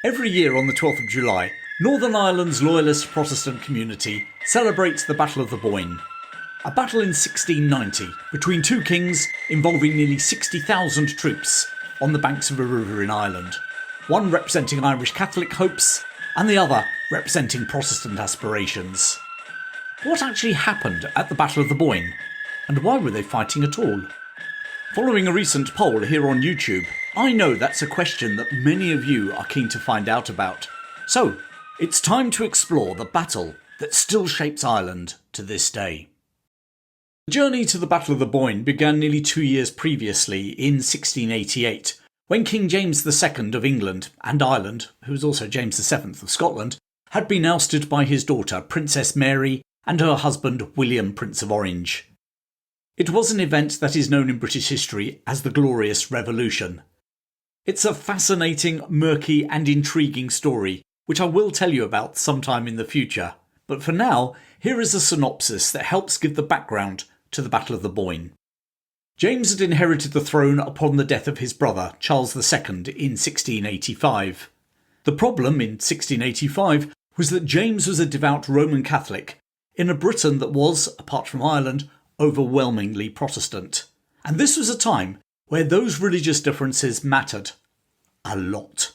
Every year on the 12th of July, Northern Ireland's loyalist Protestant community celebrates the Battle of the Boyne. A battle in 1690 between two kings involving nearly 60,000 troops on the banks of a river in Ireland. One representing Irish Catholic hopes and the other representing Protestant aspirations. What actually happened at the Battle of the Boyne? And why were they fighting at all? Following a recent poll here on YouTube, I know that's a question that many of you are keen to find out about. So, it's time to explore the battle that still shapes Ireland to this day. The journey to the Battle of the Boyne began nearly 2 years previously in 1688, when King James II of England and Ireland, who was also James VII of Scotland, had been ousted by his daughter Princess Mary and her husband William, Prince of Orange. It was an event that is known in British history as the Glorious Revolution. It's a fascinating, murky and intriguing story, which I will tell you about sometime in the future. But for now, here is a synopsis that helps give the background to the Battle of the Boyne. James had inherited the throne upon the death of his brother, Charles II, in 1685. The problem in 1685 was that James was a devout Roman Catholic in a Britain that was, apart from Ireland, overwhelmingly Protestant. And this was a time where those religious differences mattered a lot.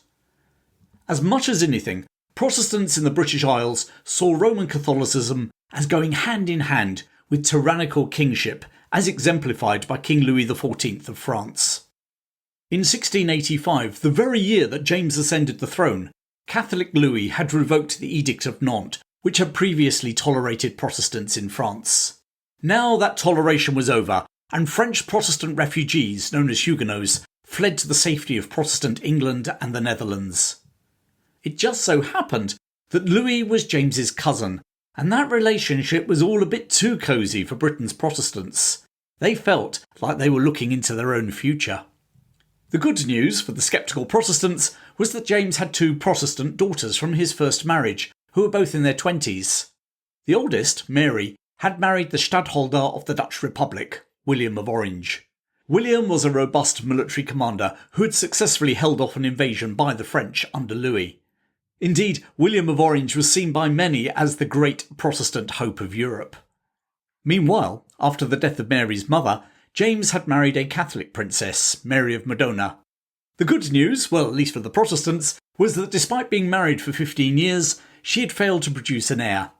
As much as anything, Protestants in the British Isles saw Roman Catholicism as going hand in hand with tyrannical kingship, as exemplified by King Louis XIV of France. In 1685, the very year that James ascended the throne, Catholic Louis had revoked the Edict of Nantes, which had previously tolerated Protestants in France. Now that toleration was over, and French Protestant refugees, known as Huguenots, fled to the safety of Protestant England and the Netherlands. It just so happened that Louis was James's cousin, and that relationship was all a bit too cosy for Britain's Protestants. They felt like they were looking into their own future. The good news for the sceptical Protestants was that James had two Protestant daughters from his first marriage, who were both in their 20s. The oldest, Mary, had married the stadtholder of the Dutch Republic, William of Orange. William was a robust military commander who had successfully held off an invasion by the French under Louis. Indeed, William of Orange was seen by many as the great Protestant hope of Europe. Meanwhile, after the death of Mary's mother, James had married a Catholic princess, Mary of Modena. The good news, well at least for the Protestants, was that despite being married for 15 years, she had failed to produce an heir.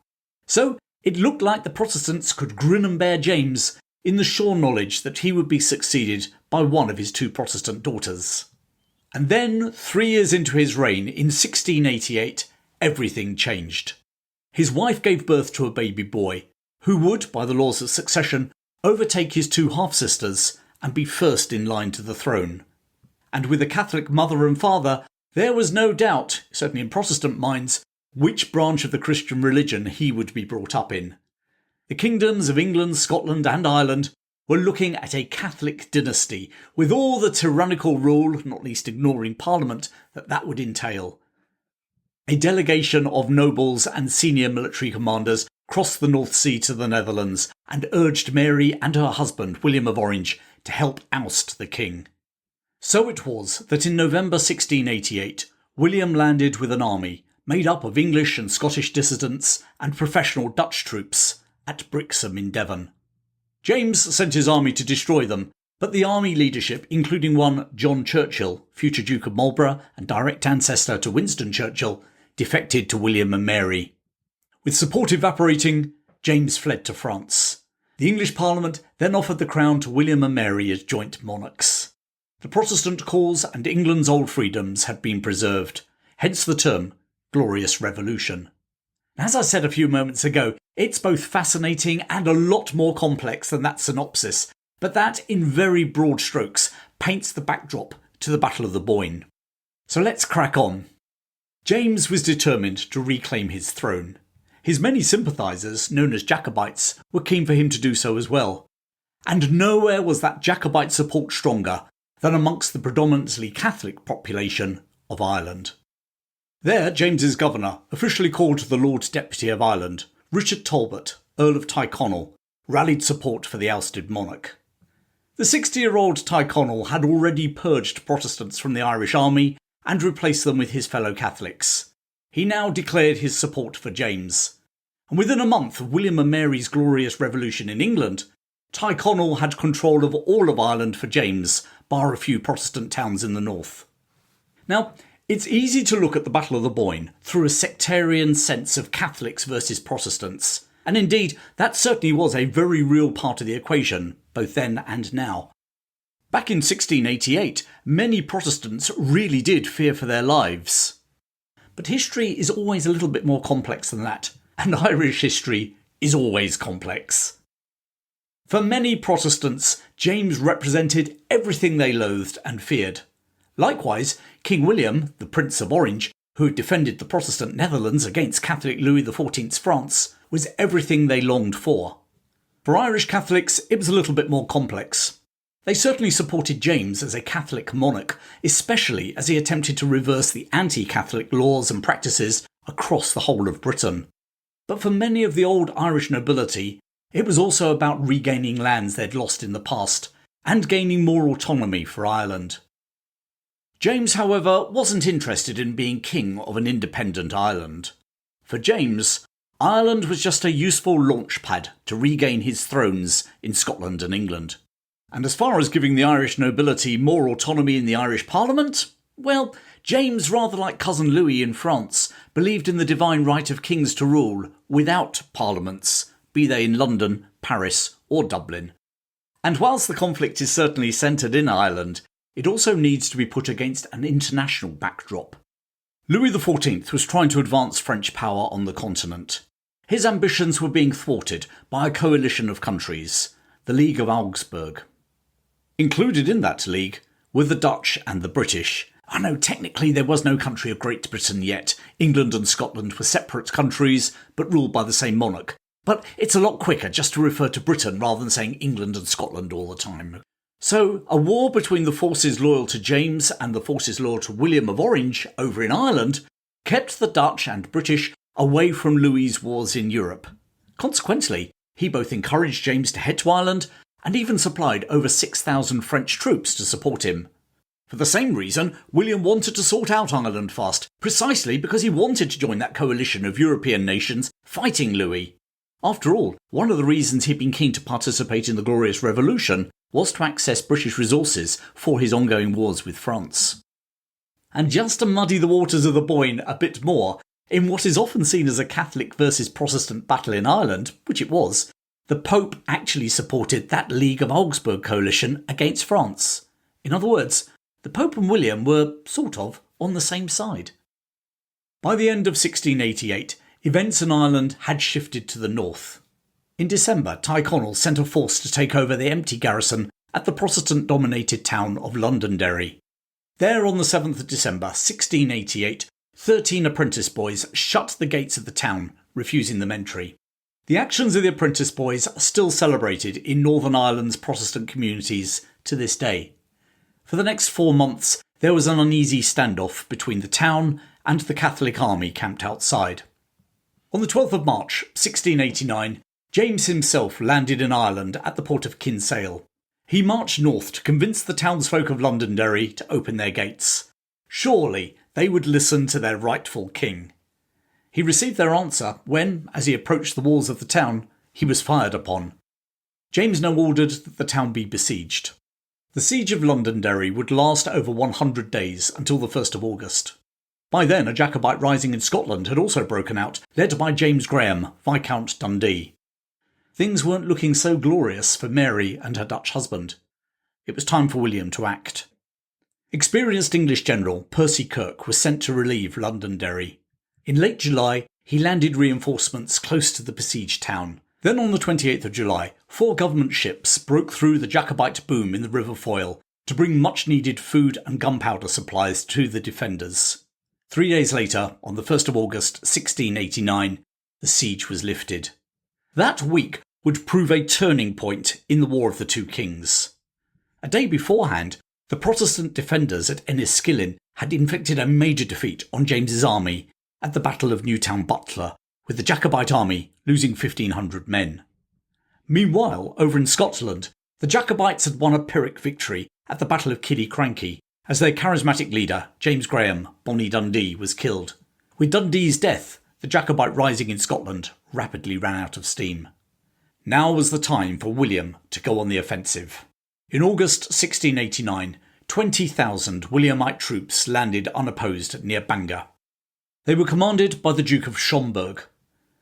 So, it looked like the Protestants could grin and bear James in the sure knowledge that he would be succeeded by one of his two Protestant daughters. And then, 3 years into his reign, in 1688, everything changed. His wife gave birth to a baby boy, who would, by the laws of succession, overtake his two half-sisters and be first in line to the throne. And with a Catholic mother and father, there was no doubt, certainly in Protestant minds, which branch of the Christian religion he would be brought up in. The kingdoms of England, Scotland and Ireland were looking at a Catholic dynasty, with all the tyrannical rule, not least ignoring Parliament, that would entail. A delegation of nobles and senior military commanders crossed the North Sea to the Netherlands and urged Mary and her husband, William of Orange, to help oust the king. So it was that in November 1688, William landed with an army made up of English and Scottish dissidents and professional Dutch troops at Brixham in Devon. James sent his army to destroy them, but the army leadership, including one John Churchill, future Duke of Marlborough and direct ancestor to Winston Churchill, defected to William and Mary. With support evaporating, James fled to France. The English Parliament then offered the crown to William and Mary as joint monarchs. The Protestant cause and England's old freedoms had been preserved, hence the term Glorious Revolution. As I said a few moments ago, it's both fascinating and a lot more complex than that synopsis, but that, in very broad strokes, paints the backdrop to the Battle of the Boyne. So let's crack on. James was determined to reclaim his throne. His many sympathisers, known as Jacobites, were keen for him to do so as well. And nowhere was that Jacobite support stronger than amongst the predominantly Catholic population of Ireland. There, James's governor, officially called the Lord Deputy of Ireland, Richard Talbot, Earl of Tyrconnell, rallied support for the ousted monarch. The 60-year-old Tyrconnell had already purged Protestants from the Irish army and replace them with his fellow Catholics. He now declared his support for James. And within a month of William and Mary's glorious revolution in England, Tyrconnell had control of all of Ireland for James, bar a few Protestant towns in the north. Now, it's easy to look at the Battle of the Boyne through a sectarian sense of Catholics versus Protestants, and indeed that certainly was a very real part of the equation, both then and now. Back in 1688, many Protestants really did fear for their lives. But history is always a little bit more complex than that, and Irish history is always complex. For many Protestants, James represented everything they loathed and feared. Likewise, King William, the Prince of Orange, who had defended the Protestant Netherlands against Catholic Louis XIV's France, was everything they longed for. For Irish Catholics, it was a little bit more complex. They certainly supported James as a Catholic monarch, especially as he attempted to reverse the anti-Catholic laws and practices across the whole of Britain. But for many of the old Irish nobility, it was also about regaining lands they'd lost in the past, and gaining more autonomy for Ireland. James, however, wasn't interested in being king of an independent Ireland. For James, Ireland was just a useful launch pad to regain his thrones in Scotland and England. And as far as giving the Irish nobility more autonomy in the Irish Parliament, well, James, rather like cousin Louis in France, believed in the divine right of kings to rule without parliaments, be they in London, Paris or Dublin. And whilst the conflict is certainly centred in Ireland, it also needs to be put against an international backdrop. Louis XIV was trying to advance French power on the continent. His ambitions were being thwarted by a coalition of countries, the League of Augsburg. Included in that league were the Dutch and the British. I know technically there was no country of Great Britain yet. England and Scotland were separate countries, but ruled by the same monarch. But it's a lot quicker just to refer to Britain rather than saying England and Scotland all the time. So, a war between the forces loyal to James and the forces loyal to William of Orange over in Ireland kept the Dutch and British away from Louis's wars in Europe. Consequently, he both encouraged James to head to Ireland and even supplied over 6,000 French troops to support him. For the same reason, William wanted to sort out Ireland fast, precisely because he wanted to join that coalition of European nations fighting Louis. After all, one of the reasons he'd been keen to participate in the Glorious Revolution was to access British resources for his ongoing wars with France. And just to muddy the waters of the Boyne a bit more, in what is often seen as a Catholic versus Protestant battle in Ireland, which it was, the Pope actually supported that League of Augsburg coalition against France. In other words, the Pope and William were, sort of, on the same side. By the end of 1688, events in Ireland had shifted to the north. In December, Tyrconnell sent a force to take over the empty garrison at the Protestant-dominated town of Londonderry. There on the 7th of December 1688, 13 apprentice boys shut the gates of the town, refusing them entry. The actions of the apprentice boys are still celebrated in Northern Ireland's Protestant communities to this day. For the next 4 months, there was an uneasy standoff between the town and the Catholic army camped outside. On the 12th of March 1689, James himself landed in Ireland at the port of Kinsale. He marched north to convince the townsfolk of Londonderry to open their gates. Surely they would listen to their rightful king. He received their answer when, as he approached the walls of the town, he was fired upon. James now ordered that the town be besieged. The Siege of Londonderry would last over 100 days until the 1st of August. By then, a Jacobite rising in Scotland had also broken out, led by James Graham, Viscount Dundee. Things weren't looking so glorious for Mary and her Dutch husband. It was time for William to act. Experienced English general Percy Kirke was sent to relieve Londonderry. In late July, he landed reinforcements close to the besieged town. Then on the 28th of July, 4 government ships broke through the Jacobite boom in the River Foyle to bring much-needed food and gunpowder supplies to the defenders. 3 days later, on the 1st of August 1689, the siege was lifted. That week would prove a turning point in the War of the Two Kings. A day beforehand, the Protestant defenders at Enniskillen had inflicted a major defeat on James's army at the Battle of Newtown Butler, with the Jacobite army losing 1,500 men. Meanwhile, over in Scotland, the Jacobites had won a Pyrrhic victory at the Battle of Killiecrankie as their charismatic leader, James Graham, Bonnie Dundee, was killed. With Dundee's death, the Jacobite rising in Scotland rapidly ran out of steam. Now was the time for William to go on the offensive. In August 1689, 20,000 Williamite troops landed unopposed near Bangor. They were commanded by the Duke of Schomberg.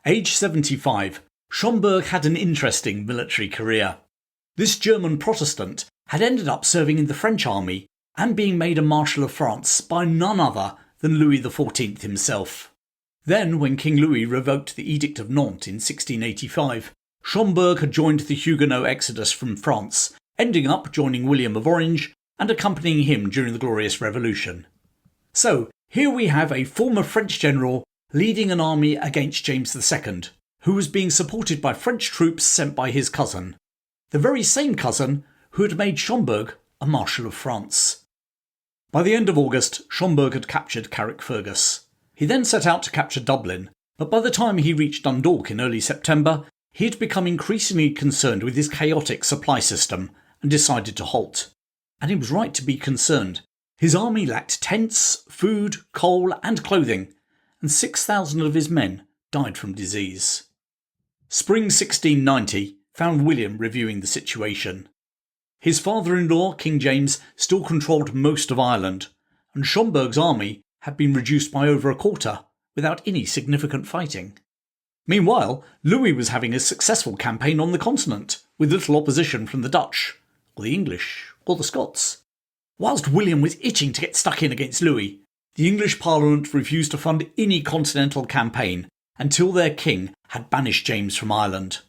Aged 75, Schomberg had an interesting military career. This German Protestant had ended up serving in the French army and being made a Marshal of France by none other than Louis XIV himself. Then, when King Louis revoked the Edict of Nantes in 1685, Schomberg had joined the Huguenot exodus from France, ending up joining William of Orange and accompanying him during the Glorious Revolution. So, here we have a former French general leading an army against James II, who was being supported by French troops sent by his cousin, the very same cousin who had made Schomberg a Marshal of France. By the end of August, Schomberg had captured Carrickfergus. He then set out to capture Dublin, but by the time he reached Dundalk in early September, he had become increasingly concerned with his chaotic supply system and decided to halt. And he was right to be concerned. His army lacked tents, food, coal and clothing, and 6,000 of his men died from disease. Spring 1690 found William reviewing the situation. His father-in-law, King James, still controlled most of Ireland, and Schomberg's army had been reduced by over a quarter without any significant fighting. Meanwhile, Louis was having a successful campaign on the continent, with little opposition from the Dutch, or the English, or the Scots. Whilst William was itching to get stuck in against Louis, the English Parliament refused to fund any continental campaign until their king had banished James from Ireland.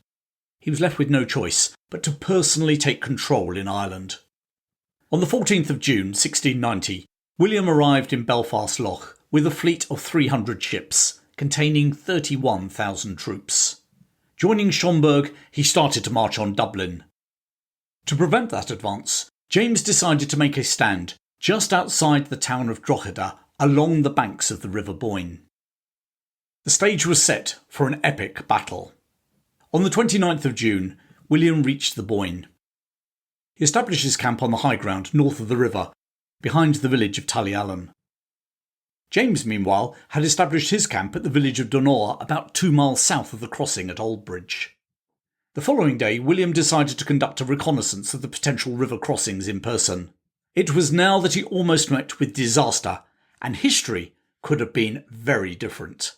He was left with no choice but to personally take control in Ireland. On the 14th of June 1690, William arrived in Belfast Lough with a fleet of 300 ships, containing 31,000 troops. Joining Schomberg, he started to march on Dublin. To prevent that advance, James decided to make a stand just outside the town of Drogheda along the banks of the River Boyne. The stage was set for an epic battle. On the 29th of June, William reached the Boyne. He established his camp on the high ground north of the river, behind the village of Tullyallen. James, meanwhile, had established his camp at the village of Donore, about 2 miles south of the crossing at Oldbridge. The following day, William decided to conduct a reconnaissance of the potential river crossings in person. It was now that he almost met with disaster, and history could have been very different.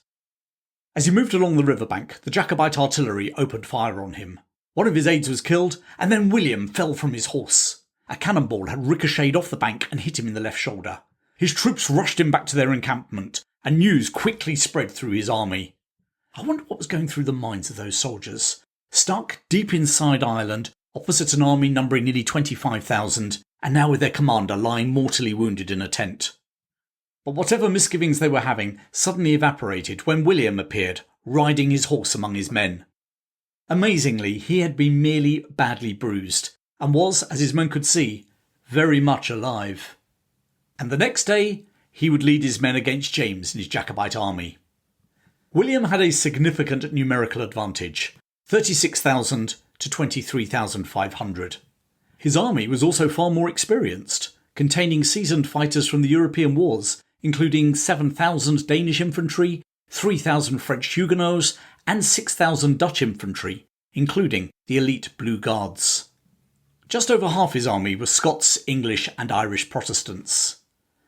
As he moved along the riverbank, the Jacobite artillery opened fire on him. One of his aides was killed, and then William fell from his horse. A cannonball had ricocheted off the bank and hit him in the left shoulder. His troops rushed him back to their encampment, and news quickly spread through his army. I wonder what was going through the minds of those soldiers. Stuck deep inside Ireland, opposite an army numbering nearly 25,000, and now with their commander lying mortally wounded in a tent. But whatever misgivings they were having suddenly evaporated when William appeared, riding his horse among his men. Amazingly, he had been merely badly bruised, and was, as his men could see, very much alive. And the next day, he would lead his men against James and his Jacobite army. William had a significant numerical advantage, 36,000 to 23,500. His army was also far more experienced, containing seasoned fighters from the European wars, including 7,000 Danish infantry, 3,000 French Huguenots, and 6,000 Dutch infantry, including the elite Blue Guards. Just over half his army was Scots, English and Irish Protestants.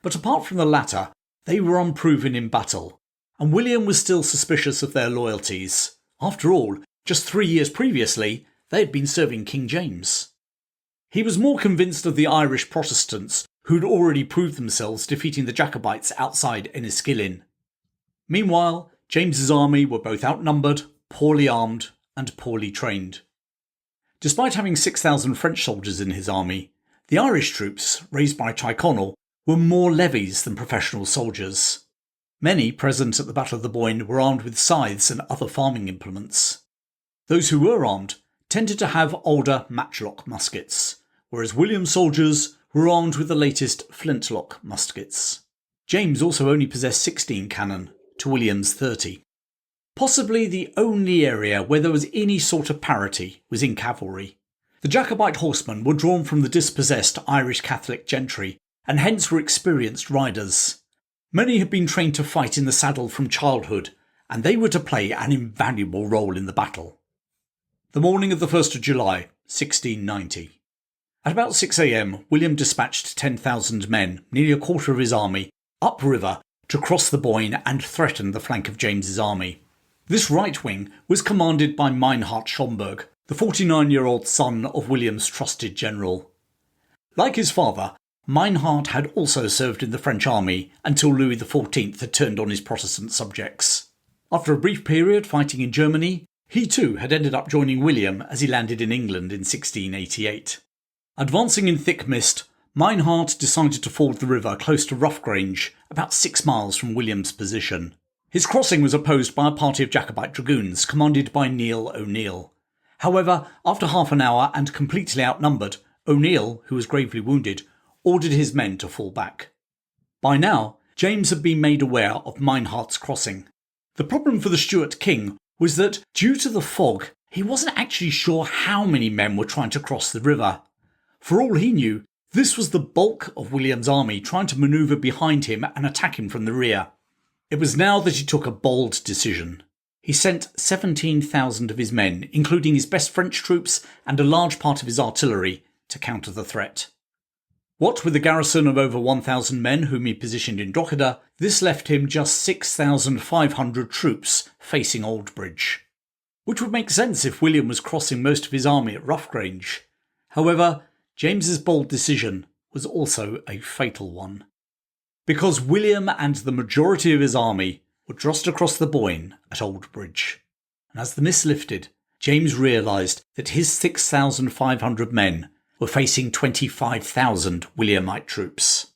But apart from the latter, they were unproven in battle, and William was still suspicious of their loyalties. After all, just 3 years previously, they had been serving King James. He was more convinced of the Irish Protestants, who had already proved themselves defeating the Jacobites outside Enniskillen. Meanwhile, James's army were both outnumbered, poorly armed and poorly trained. Despite having 6,000 French soldiers in his army, the Irish troops, raised by Tyrconnell, were more levies than professional soldiers. Many present at the Battle of the Boyne were armed with scythes and other farming implements. Those who were armed tended to have older matchlock muskets, whereas William's soldiers were armed with the latest flintlock muskets. James also only possessed 16 cannon to William's 30. Possibly the only area where there was any sort of parity was in cavalry. The Jacobite horsemen were drawn from the dispossessed Irish Catholic gentry and hence were experienced riders. Many had been trained to fight in the saddle from childhood, and they were to play an invaluable role in the battle. The morning of the 1st of July, 1690. At about 6 a.m, William dispatched 10,000 men, nearly a quarter of his army, upriver to cross the Boyne and threaten the flank of James's army. This right wing was commanded by Meinhard Schomberg, the 49-year-old son of William's trusted general. Like his father, Meinhard had also served in the French army until Louis XIV had turned on his Protestant subjects. After a brief period fighting in Germany, he too had ended up joining William as he landed in England in 1688. Advancing in thick mist, Meinhard decided to ford the river close to Roughgrange, about 6 miles from William's position. His crossing was opposed by a party of Jacobite dragoons commanded by Neil O'Neill. However, after half an hour and completely outnumbered, O'Neill, who was gravely wounded, ordered his men to fall back. By now, James had been made aware of Meinhard's crossing. The problem for the Stuart king was that, due to the fog, he wasn't actually sure how many men were trying to cross the river. For all he knew, this was the bulk of William's army trying to manoeuvre behind him and attack him from the rear. It was now that he took a bold decision. He sent 17,000 of his men, including his best French troops and a large part of his artillery, to counter the threat. What with a garrison of over 1,000 men whom he positioned in Drogheda, this left him just 6,500 troops facing Oldbridge. Which would make sense if William was crossing most of his army at Roughgrange. However, James's bold decision was also a fatal one. Because William and the majority of his army were just across the Boyne at Oldbridge. And as the mist lifted, James realised that his 6,500 men were facing 25,000 Williamite troops.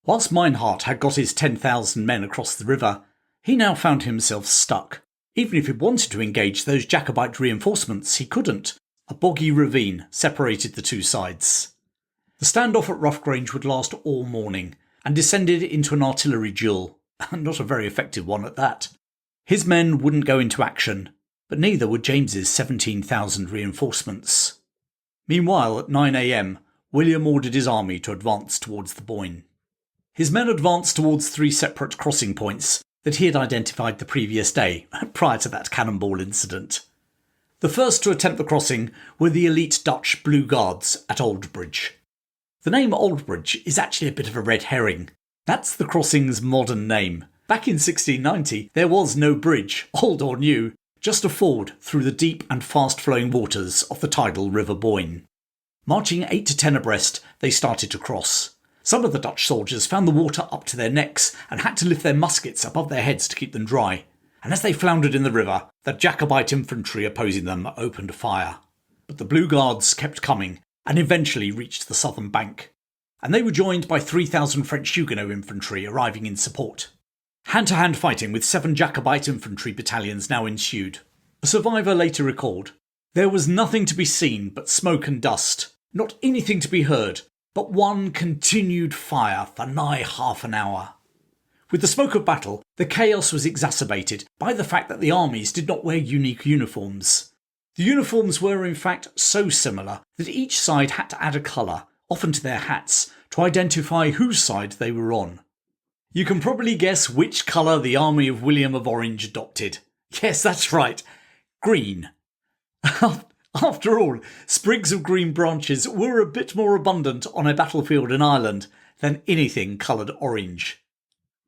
Whilst Meinhard had got his 10,000 men across the river, he now found himself stuck. Even if he wanted to engage those Jacobite reinforcements, he couldn't. A boggy ravine separated the two sides. The standoff at Roughgrange would last all morning, and descended into an artillery duel, and not a very effective one at that. His men wouldn't go into action, but neither would James's 17,000 reinforcements. Meanwhile, at 9 a.m, William ordered his army to advance towards the Boyne. His men advanced towards 3 separate crossing points that he had identified the previous day, prior to that cannonball incident. The first to attempt the crossing were the elite Dutch Blue Guards at Oldbridge. The name Oldbridge is actually a bit of a red herring. That's the crossing's modern name. Back in 1690, there was no bridge, old or new, just a ford through the deep and fast-flowing waters of the tidal River Boyne. Marching 8 to 10 abreast, they started to cross. Some of the Dutch soldiers found the water up to their necks and had to lift their muskets above their heads to keep them dry. And as they floundered in the river, the Jacobite infantry opposing them opened fire. But the Blue Guards kept coming and eventually reached the southern bank. And they were joined by 3,000 French Huguenot infantry arriving in support. Hand-to-hand fighting with 7 Jacobite infantry battalions now ensued. A survivor later recalled, "There was nothing to be seen but smoke and dust, not anything to be heard, but one continued fire for nigh half an hour." With the smoke of battle, the chaos was exacerbated by the fact that the armies did not wear unique uniforms. The uniforms were in fact so similar that each side had to add a colour, often to their hats, to identify whose side they were on. You can probably guess which colour the army of William of Orange adopted. Yes, that's right, green. After all, sprigs of green branches were a bit more abundant on a battlefield in Ireland than anything coloured orange.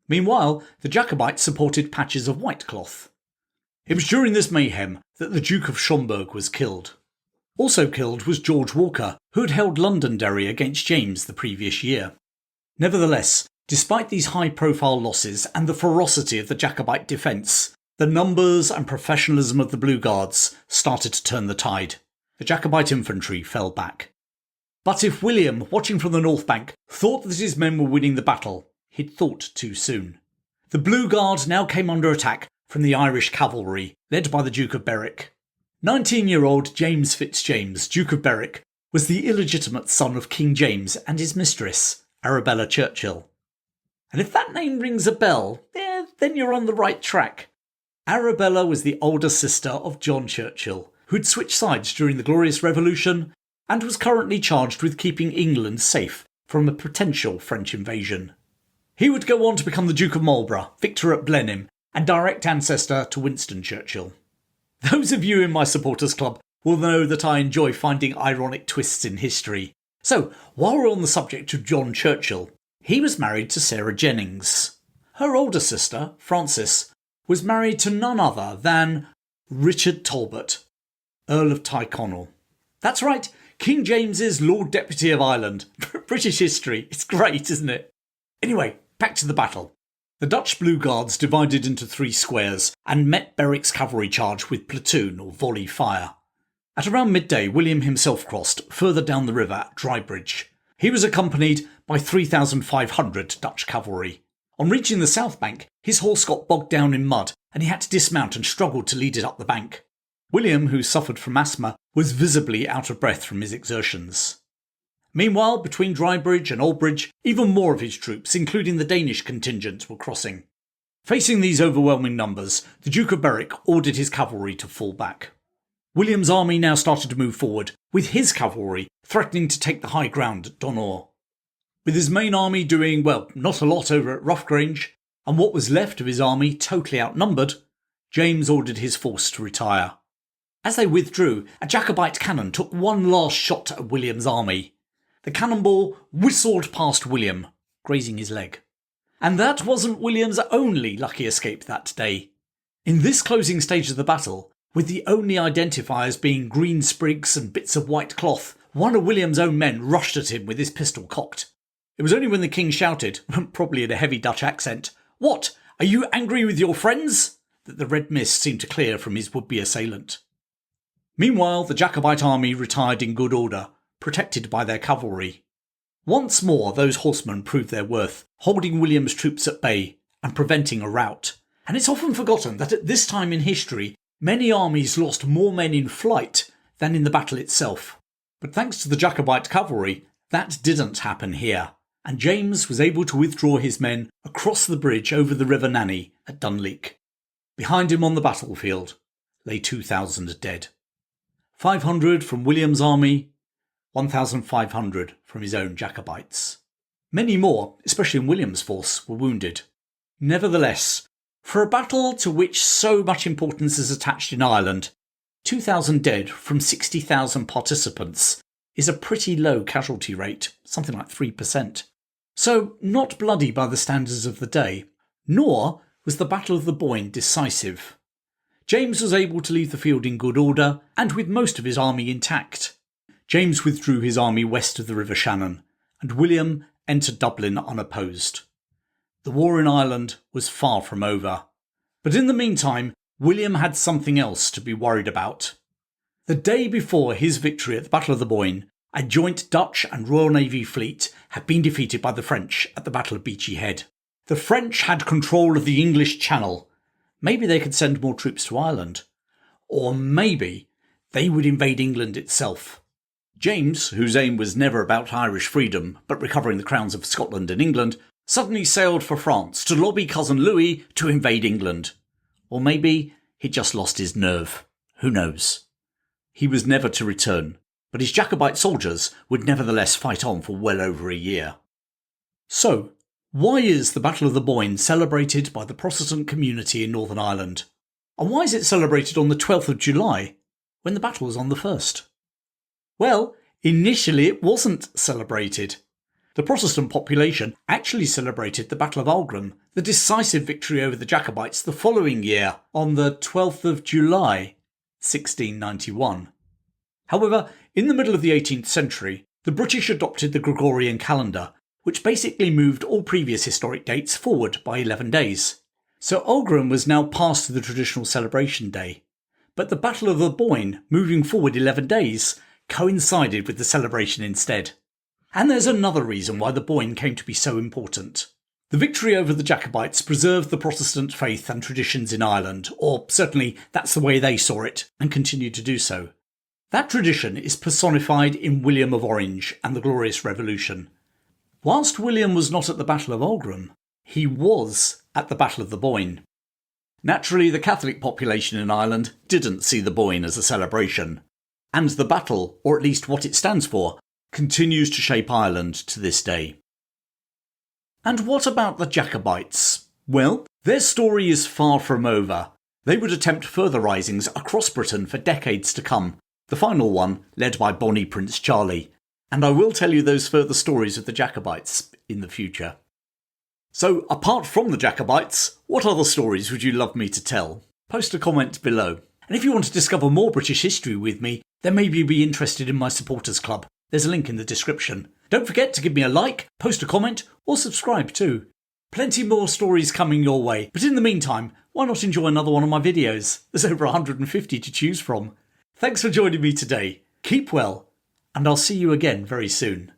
Meanwhile, the Jacobites supported patches of white cloth. It was during this mayhem that the Duke of Schomberg was killed. Also killed was George Walker, who had held Londonderry against James the previous year. Nevertheless, despite these high-profile losses and the ferocity of the Jacobite defence, the numbers and professionalism of the Blue Guards started to turn the tide. The Jacobite infantry fell back. But if William, watching from the north bank, thought that his men were winning the battle, he'd thought too soon. The Blue Guard now came under attack from the Irish cavalry, led by the Duke of Berwick. 19-year-old James Fitzjames, Duke of Berwick, was the illegitimate son of King James and his mistress, Arabella Churchill. And if that name rings a bell, then you're on the right track. Arabella was the older sister of John Churchill, who'd switched sides during the Glorious Revolution and was currently charged with keeping England safe from a potential French invasion. He would go on to become the Duke of Marlborough, victor at Blenheim, and direct ancestor to Winston Churchill. Those of you in my supporters club will know that I enjoy finding ironic twists in history. So, while we're on the subject of John Churchill, he was married to Sarah Jennings. Her older sister, Frances, was married to none other than Richard Talbot, Earl of Tyrconnell. That's right, King James's Lord Deputy of Ireland. British history, it's great, isn't it? Anyway, back to the battle. The Dutch Blue Guards divided into 3 squares and met Berwick's cavalry charge with platoon or volley fire. At around midday, William himself crossed further down the river at Drybridge. He was accompanied by 3,500 Dutch cavalry. On reaching the south bank, his horse got bogged down in mud and he had to dismount and struggled to lead it up the bank. William, who suffered from asthma, was visibly out of breath from his exertions. Meanwhile, between Drybridge and Aldbridge, even more of his troops, including the Danish contingent, were crossing. Facing these overwhelming numbers, the Duke of Berwick ordered his cavalry to fall back. William's army now started to move forward, with his cavalry threatening to take the high ground at Donore. With his main army doing, well, not a lot over at Roughgrange, and what was left of his army totally outnumbered, James ordered his force to retire. As they withdrew, a Jacobite cannon took one last shot at William's army. The cannonball whistled past William, grazing his leg. And that wasn't William's only lucky escape that day. In this closing stage of the battle, with the only identifiers being green sprigs and bits of white cloth, one of William's own men rushed at him with his pistol cocked. It was only when the king shouted, probably in a heavy Dutch accent, "What? Are you angry with your friends?" that the red mist seemed to clear from his would-be assailant. Meanwhile, the Jacobite army retired in good order, protected by their cavalry. Once more those horsemen proved their worth, holding William's troops at bay and preventing a rout. And it's often forgotten that at this time in history, many armies lost more men in flight than in the battle itself. But thanks to the Jacobite cavalry, that didn't happen here, and James was able to withdraw his men across the bridge over the River Nanny at Dunleek. Behind him on the battlefield lay 2,000 dead. 500 from William's army, 1,500 from his own Jacobites. Many more, especially in William's force, were wounded. Nevertheless, for a battle to which so much importance is attached in Ireland, 2,000 dead from 60,000 participants is a pretty low casualty rate, something like 3%. So not bloody by the standards of the day, nor was the Battle of the Boyne decisive. James was able to leave the field in good order and with most of his army intact. James withdrew his army west of the River Shannon, and William entered Dublin unopposed. The war in Ireland was far from over. But in the meantime, William had something else to be worried about. The day before his victory at the Battle of the Boyne, a joint Dutch and Royal Navy fleet had been defeated by the French at the Battle of Beachy Head. The French had control of the English Channel. Maybe they could send more troops to Ireland. Or maybe they would invade England itself. James, whose aim was never about Irish freedom, but recovering the crowns of Scotland and England, suddenly sailed for France to lobby cousin Louis to invade England. Or maybe he'd just lost his nerve. Who knows? He was never to return, but his Jacobite soldiers would nevertheless fight on for well over a year. So, why is the Battle of the Boyne celebrated by the Protestant community in Northern Ireland? And why is it celebrated on the 12th of July, when the battle was on the 1st? Well, initially it wasn't celebrated. The Protestant population actually celebrated the Battle of Aldgrim, the decisive victory over the Jacobites the following year, on the 12th of July, 1691. However, in the middle of the 18th century, the British adopted the Gregorian calendar, which basically moved all previous historic dates forward by 11 days. So Aldgrim was now past the traditional celebration day. But the Battle of the Boyne, moving forward 11 days, coincided with the celebration instead. And there's another reason why the Boyne came to be so important. The victory over the Jacobites preserved the Protestant faith and traditions in Ireland, or certainly that's the way they saw it, and continued to do so. That tradition is personified in William of Orange and the Glorious Revolution. Whilst William was not at the Battle of Aldgrim, he was at the Battle of the Boyne. Naturally, the Catholic population in Ireland didn't see the Boyne as a celebration. And the battle, or at least what it stands for, continues to shape Ireland to this day. And what about the Jacobites? Well, their story is far from over. They would attempt further risings across Britain for decades to come, the final one led by Bonnie Prince Charlie. And I will tell you those further stories of the Jacobites in the future. So, apart from the Jacobites, what other stories would you love me to tell? Post a comment below. And if you want to discover more British history with me, then maybe you'd be interested in my supporters club. There's a link in the description. Don't forget to give me a like, post a comment, or subscribe too. Plenty more stories coming your way, but in the meantime, why not enjoy another one of my videos? There's over 150 to choose from. Thanks for joining me today. Keep well, and I'll see you again very soon.